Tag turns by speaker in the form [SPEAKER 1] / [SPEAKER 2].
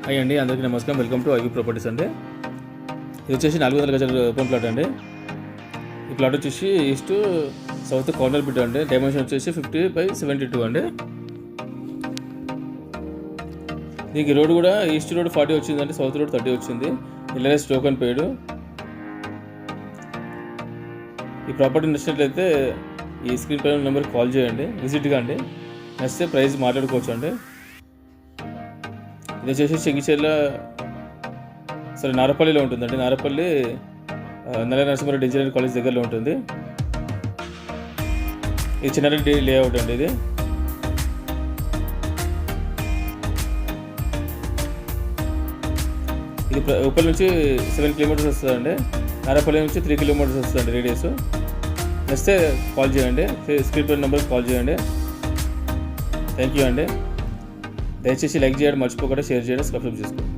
[SPEAKER 1] Hi అండి, అందరికీ నమస్కారం. వెల్కమ్ టు ఐవి ప్రాపర్టీస్ అండి. ఇది వచ్చేసి 400 గజాల ఓపెన్ ప్లాట్ అండి. ఈ ప్లాట్ వచ్చేసి ఈస్ట్ సౌత్ కార్నర్ బిట్ అండి. డైమెన్షన్ వచ్చేసి 50/72 అండి. దీనికి రోడ్ కూడా ఈస్ట్ రోడ్ 40 వచ్చిందండి, సౌత్ రోడ్ 30 వచ్చింది. ఎల్ఆర్ఎస్ టోకెన్ పేడ్. ఈ ప్రాపర్టీ నచ్చినట్లయితే ఈ స్క్రీన్ పైన నెంబర్కి కాల్ చేయండి, విజిట్గా అండి. నచ్చితే ప్రైస్ మాట్లాడుకోవచ్చు అండి. ఇది వచ్చేసి చెంగిచెర్ల నారపల్లిలో ఉంటుందండి. నారపల్లి నల్ల నరసింహారెడ్డి ఇంజనీరింగ్ కాలేజ్ దగ్గరలో ఉంటుంది. ఇది చిన్నారెడ్డి లేఅవుట్ అండి. ఇది ఉప్పల్ నుంచి 7 కిలోమీటర్స్ వస్తుందండి. నారపల్లి నుంచి 3 కిలోమీటర్స్ వస్తుందండి రేడియస్. వస్తే కాల్ చేయండి, స్క్రీన్ పై నెంబర్కి కాల్ చేయండి. థ్యాంక్ యూ అండి. దయచేసి లైక్ చేయడం మర్చిపోకుండా, షేర్ చేయడం, సబ్స్క్రైబ్ చేసుకోండి.